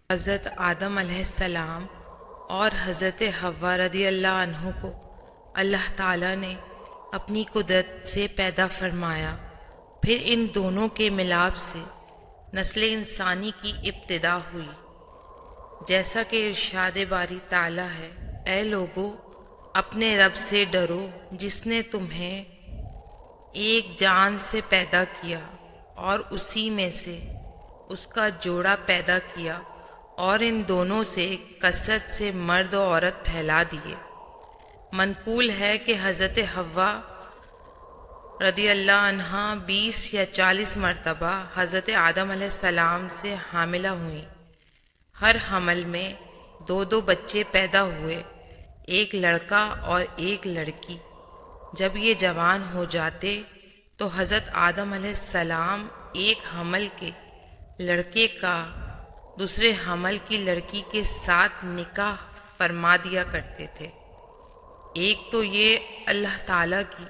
حضرت آدم علیہ السلام اور حضرت حوا رضی اللہ عنہ کو اللہ تعالیٰ نے اپنی قدرت سے پیدا فرمایا، پھر ان دونوں کے ملاپ سے نسل انسانی کی ابتدا ہوئی، جیسا کہ ارشاد باری تعالیٰ ہے: اے لوگو، اپنے رب سے ڈرو جس نے تمہیں ایک جان سے پیدا کیا اور اسی میں سے اس کا جوڑا پیدا کیا، اور ان دونوں سے کثرت سے مرد و عورت پھیلا دیے۔ منقول ہے کہ حضرت حوا رضی اللہ عنہا 20 یا 40 مرتبہ حضرت آدم علیہ السلام سے حاملہ ہوئیں۔ ہر حمل میں 2 بچے پیدا ہوئے، ایک لڑکا اور ایک لڑکی۔ جب یہ جوان ہو جاتے تو حضرت آدم علیہ السلام ایک حمل کے لڑکے کا دوسرے حمل کی لڑکی کے ساتھ نکاح فرما دیا کرتے تھے۔ ایک تو یہ اللہ تعالیٰ کی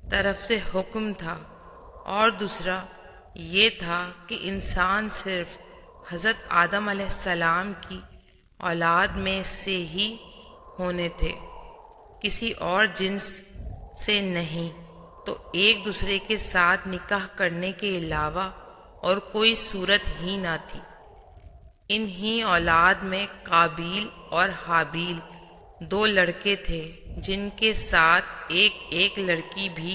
طرف سے حکم تھا، اور دوسرا یہ تھا کہ انسان صرف حضرت آدم علیہ السلام کی اولاد میں سے ہی ہونے تھے، کسی اور جنس سے نہیں۔ تو ایک دوسرے کے ساتھ نکاح کرنے کے علاوہ اور کوئی صورت ہی نہ تھی۔ انہی اولاد میں قابیل اور حابیل 2 لڑکے تھے، جن کے ساتھ ایک لڑکی بھی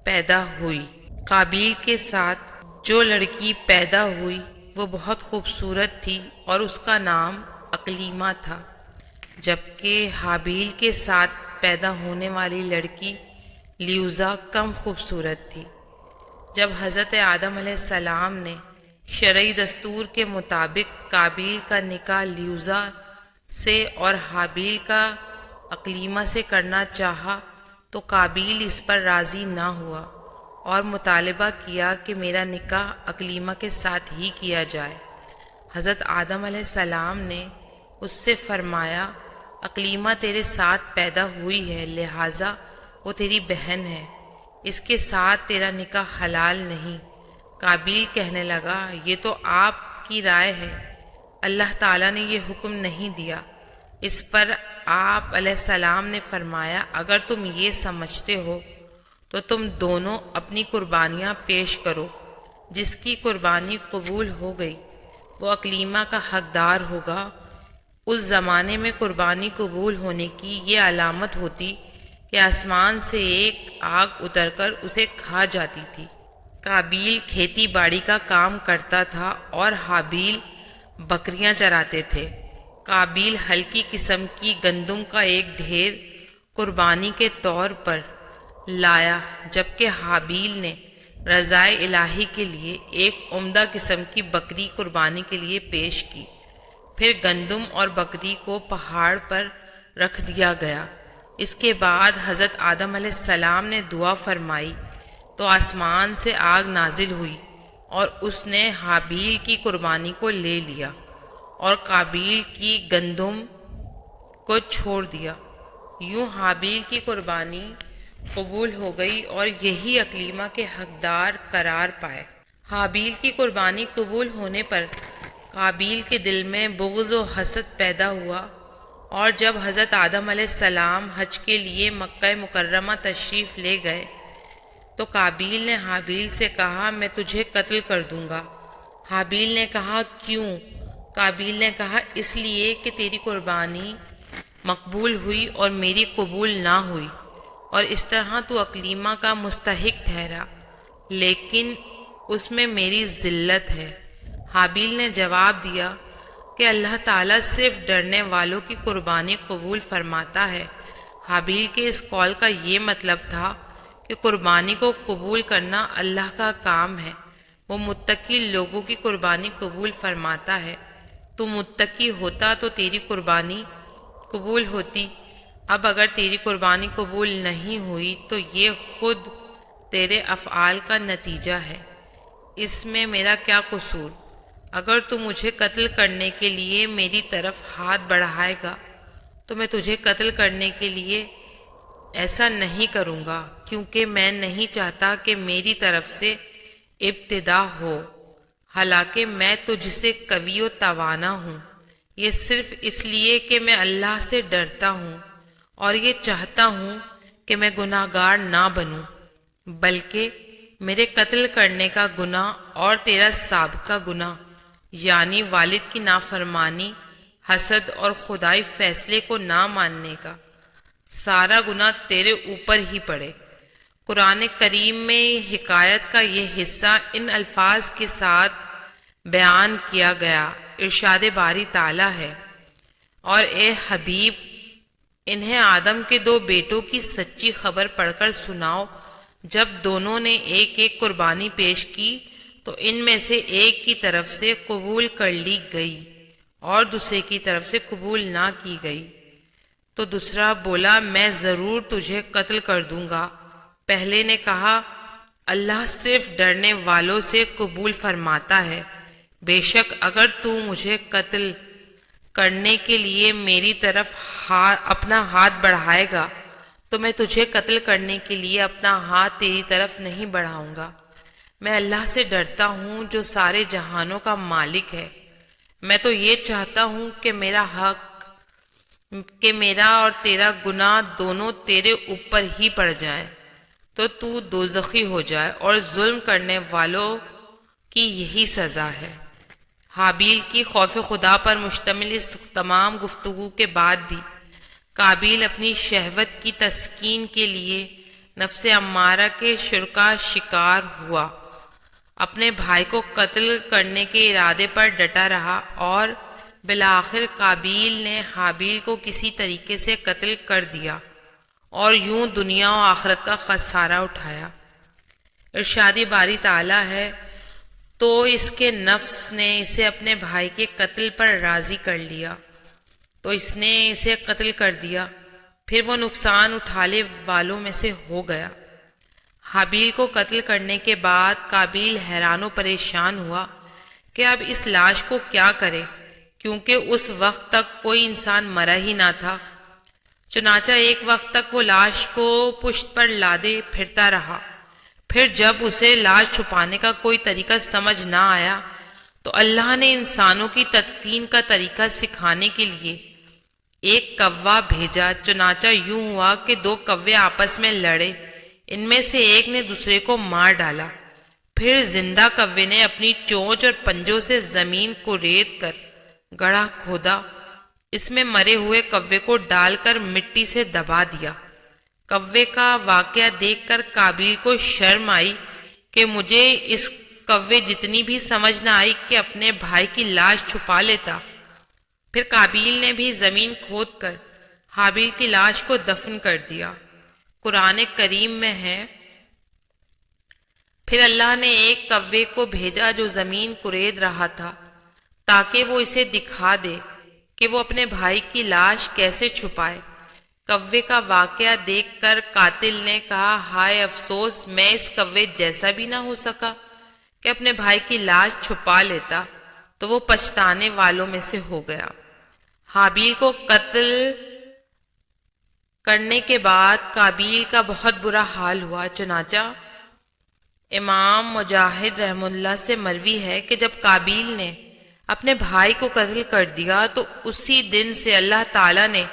پیدا ہوئی۔ قابیل کے ساتھ جو لڑکی پیدا ہوئی وہ بہت خوبصورت تھی اور اس کا نام اقلیمہ تھا، جبکہ حابیل کے ساتھ پیدا ہونے والی لڑکی لیوزا کم خوبصورت تھی۔ جب حضرت آدم علیہ السلام نے شرعی دستور کے مطابق قابیل کا نکاح لیوزا سے اور حابیل کا اقلیمہ سے کرنا چاہا تو قابیل اس پر راضی نہ ہوا اور مطالبہ کیا کہ میرا نکاح اقلیمہ کے ساتھ ہی کیا جائے۔ حضرت آدم علیہ السلام نے اس سے فرمایا: اقلیمہ تیرے ساتھ پیدا ہوئی ہے، لہٰذا وہ تیری بہن ہے، اس کے ساتھ تیرا نکاح حلال نہیں۔ قابیل کہنے لگا: یہ تو آپ کی رائے ہے، اللہ تعالیٰ نے یہ حکم نہیں دیا۔ اس پر آپ علیہ السلام نے فرمایا: اگر تم یہ سمجھتے ہو تو تم دونوں اپنی قربانیاں پیش کرو، جس کی قربانی قبول ہو گئی وہ اقلیمہ کا حقدار ہوگا۔ اس زمانے میں قربانی قبول ہونے کی یہ علامت ہوتی کہ آسمان سے ایک آگ اتر کر اسے کھا جاتی تھی۔ قابیل کھیتی باڑی کا کام کرتا تھا اور حابیل بکریاں چراتے تھے۔ قابیل ہلکی قسم کی گندم کا ایک ڈھیر قربانی کے طور پر لایا، جبکہ حابیل نے رضائے الہی کے لیے ایک عمدہ قسم کی بکری قربانی کے لیے پیش کی۔ پھر گندم اور بکری کو پہاڑ پر رکھ دیا گیا۔ اس کے بعد حضرت آدم علیہ السلام نے دعا فرمائی تو آسمان سے آگ نازل ہوئی اور اس نے حابیل کی قربانی کو لے لیا اور قابیل کی گندم کو چھوڑ دیا۔ یوں حابیل کی قربانی قبول ہو گئی اور یہی اقلیمہ کے حقدار قرار پائے۔ حابیل کی قربانی قبول ہونے پر قابیل کے دل میں بغض و حسد پیدا ہوا، اور جب حضرت آدم علیہ السلام حج کے لیے مکہ مکرمہ تشریف لے گئے تو قابیل نے حابیل سے کہا: میں تجھے قتل کر دوں گا۔ حابیل نے کہا: کیوں؟ قابیل نے کہا: اس لیے کہ تیری قربانی مقبول ہوئی اور میری قبول نہ ہوئی، اور اس طرح تو اقلیمہ کا مستحق ٹھہرا، لیکن اس میں میری ذلت ہے۔ حابیل نے جواب دیا کہ اللہ تعالیٰ صرف ڈرنے والوں کی قربانی قبول فرماتا ہے۔ حابیل کے اس قول کا یہ مطلب تھا کہ قربانی کو قبول کرنا اللہ کا کام ہے، وہ متقی لوگوں کی قربانی قبول فرماتا ہے۔ تو متقی ہوتا تو تیری قربانی قبول ہوتی۔ اب اگر تیری قربانی قبول نہیں ہوئی تو یہ خود تیرے افعال کا نتیجہ ہے، اس میں میرا کیا قصور؟ اگر تو مجھے قتل کرنے کے لیے میری طرف ہاتھ بڑھائے گا تو میں تجھے قتل کرنے کے لیے ایسا نہیں کروں گا، کیونکہ میں نہیں چاہتا کہ میری طرف سے ابتدا ہو، حالانکہ میں تجھ سے قوی و توانا ہوں۔ یہ صرف اس لیے کہ میں اللہ سے ڈرتا ہوں اور یہ چاہتا ہوں کہ میں گناہ گار نہ بنوں، بلکہ میرے قتل کرنے کا گناہ اور تیرا سابقہ گناہ یعنی والد کی نافرمانی، حسد اور خدائی فیصلے کو نہ ماننے کا سارا گناہ تیرے اوپر ہی پڑے۔ قرآن کریم میں حکایت کا یہ حصہ ان الفاظ کے ساتھ بیان کیا گیا۔ ارشاد باری تعالیٰ ہے، اور اے حبیب انہیں آدم کے 2 بیٹوں کی سچی خبر پڑھ کر سناؤ۔ جب دونوں نے ایک ایک قربانی پیش کی تو ان میں سے ایک کی طرف سے قبول کر لی گئی اور دوسرے کی طرف سے قبول نہ کی گئی، تو دوسرا بولا میں ضرور تجھے قتل کر دوں گا۔ پہلے نے کہا اللہ صرف ڈرنے والوں سے قبول فرماتا ہے، بے شک اگر تو مجھے قتل کرنے کے لیے میری طرف اپنا ہاتھ بڑھائے گا تو میں تجھے قتل کرنے کے لیے اپنا ہاتھ تیری طرف نہیں بڑھاؤں گا۔ میں اللہ سے ڈرتا ہوں جو سارے جہانوں کا مالک ہے۔ میں تو یہ چاہتا ہوں کہ میرا اور تیرا گناہ دونوں تیرے اوپر ہی پڑ جائیں، تو دوزخی ہو جائے، اور ظلم کرنے والوں کی یہی سزا ہے۔ حابیل کی خوف خدا پر مشتمل اس تمام گفتگو کے بعد بھی قابیل اپنی شہوت کی تسکین کے لیے نفس امارہ کے شکار ہوا، اپنے بھائی کو قتل کرنے کے ارادے پر ڈٹا رہا، اور بالآخر قابیل نے حابیل کو کسی طریقے سے قتل کر دیا اور یوں دنیا و آخرت کا خسارہ اٹھایا۔ ارشاد باری تعالیٰ ہے، تو اس کے نفس نے اسے اپنے بھائی کے قتل پر راضی کر لیا تو اس نے اسے قتل کر دیا، پھر وہ نقصان اٹھانے والوں میں سے ہو گیا۔ حابیل کو قتل کرنے کے بعد قابیل حیران و پریشان ہوا کہ اب اس لاش کو کیا کرے، کیونکہ اس وقت تک کوئی انسان مرا ہی نہ تھا۔ چنانچہ ایک وقت تک وہ لاش کو پشت پر لادے پھرتا رہا، پھر جب اسے لاش چھپانے کا کوئی طریقہ سمجھ نہ آیا تو اللہ نے انسانوں کی تدفین کا طریقہ سکھانے کے لیے ایک کوا بھیجا۔ چنانچہ یوں ہوا کہ 2 کوے آپس میں لڑے، ان میں سے ایک نے دوسرے کو مار ڈالا، پھر زندہ کوے نے اپنی چونچ اور پنجوں سے زمین کو ریت کر گڑھا کھودا، اس میں مرے ہوئے کوے کو ڈال کر مٹی سے دبا دیا۔ کوے کا واقعہ دیکھ کر قابیل کو شرم آئی کہ مجھے اس کوے جتنی بھی سمجھ نہ آئی کہ اپنے بھائی کی لاش چھپا لیتا۔ پھر قابیل نے بھی زمین کھود کر حابیل کی لاش کو دفن کر دیا۔ قرآن کریم میں ہے، پھر اللہ نے ایک کوے کو بھیجا جو زمین کورید رہا تھا تاکہ وہ اسے دکھا دے کہ وہ اپنے بھائی کی لاش کیسے چھپائے۔ کوے کا واقعہ دیکھ کر قاتل نے کہا ہائے افسوس، میں اس کوے جیسا بھی نہ ہو سکا کہ اپنے بھائی کی لاش چھپا لیتا، تو وہ پچھتانے والوں میں سے ہو گیا۔ حابیل کو قتل کرنے کے بعد قابیل کا بہت برا حال ہوا۔ چنانچہ امام مجاہد رحمہ اللہ سے مروی ہے کہ جب قابیل نے اپنے بھائی کو قتل کر دیا تو اسی دن سے اللہ تعالیٰ نے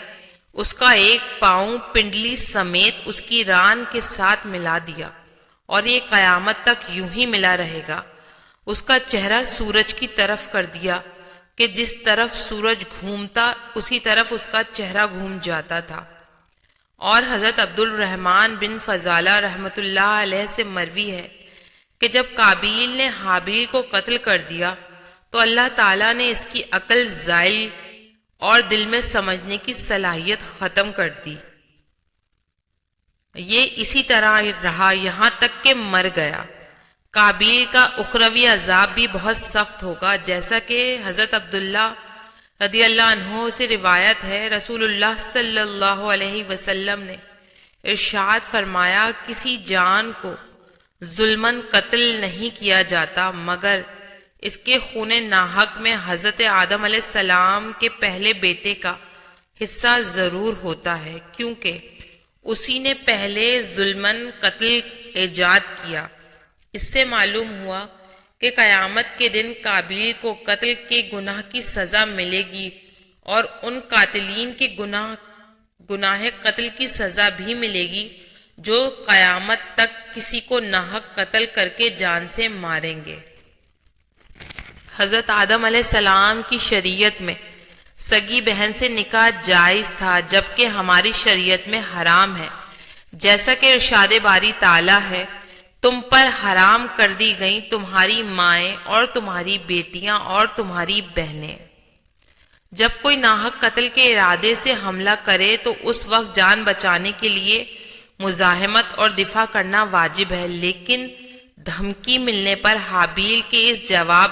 اس کا ایک پاؤں پنڈلی سمیت اس کی ران کے ساتھ ملا دیا، اور یہ قیامت تک یوں ہی ملا رہے گا۔ اس کا چہرہ سورج کی طرف کر دیا کہ جس طرف سورج گھومتا اسی طرف اس کا چہرہ گھوم جاتا تھا۔ اور حضرت عبد الرحمن بن فضالہ رحمۃ اللہ علیہ سے مروی ہے کہ جب قابیل نے حابیل کو قتل کر دیا تو اللہ تعالیٰ نے اس کی عقل زائل اور دل میں سمجھنے کی صلاحیت ختم کر دی۔ یہ اسی طرح رہا یہاں تک کہ مر گیا۔ قابیل کا اخروی عذاب بھی بہت سخت ہوگا، جیسا کہ حضرت عبداللہ رضی اللہ عنہ سے روایت ہے، رسول اللہ صلی اللہ علیہ وسلم نے ارشاد فرمایا، کسی جان کو ظلماً قتل نہیں کیا جاتا مگر اس کے خون ناحق میں حضرت آدم علیہ السلام کے پہلے بیٹے کا حصہ ضرور ہوتا ہے، کیونکہ اسی نے پہلے ظلماً قتل ایجاد کیا۔ اس سے معلوم ہوا کہ قیامت کے دن قابیل کو قتل کے گناہ کی سزا ملے گی، اور ان قاتلین کے گناہ قتل کی سزا بھی ملے گی جو قیامت تک کسی کو ناحق قتل کر کے جان سے ماریں گے۔ حضرت آدم علیہ السلام کی شریعت میں سگی بہن سے نکاح جائز تھا، جبکہ ہماری شریعت میں حرام ہے، جیسا کہ ارشاد باری تعالیٰ ہے، تم پر حرام کر دی گئیں تمہاری مائیں اور تمہاری بیٹیاں اور تمہاری بہنیں۔ جب کوئی ناحق قتل کے ارادے سے حملہ کرے تو اس وقت جان بچانے کے لیے مزاحمت اور دفاع کرنا واجب ہے، لیکن دھمکی ملنے پر حابیل کے اس جواب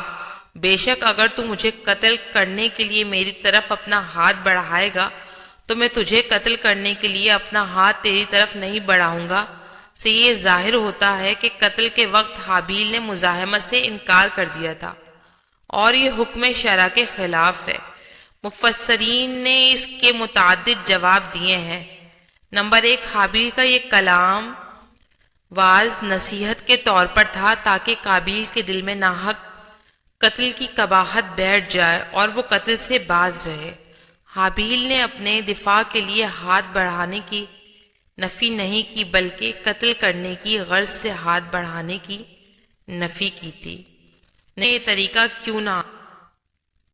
بے شک اگر تو مجھے قتل کرنے کے لیے میری طرف اپنا ہاتھ بڑھائے گا تو میں تجھے قتل کرنے کے لیے اپنا ہاتھ تیری طرف نہیں بڑھاؤں گا سے یہ ظاہر ہوتا ہے کہ قتل کے وقت حابیل نے مزاحمت سے انکار کر دیا تھا اور یہ حکم شرع کے خلاف ہے۔ مفسرین نے اس کے متعدد جواب دیے ہیں۔ نمبر 1، حابیل کا یہ کلام واعظ نصیحت کے طور پر تھا تاکہ قابیل کے دل میں ناحق قتل کی قباحت بیٹھ جائے اور وہ قتل سے باز رہے۔ حابیل نے اپنے دفاع کے لیے ہاتھ بڑھانے کی نفی نہیں کی بلکہ قتل کرنے کی غرض سے ہاتھ بڑھانے کی نفی کی تھی۔ یہ طریقہ کیوں نہ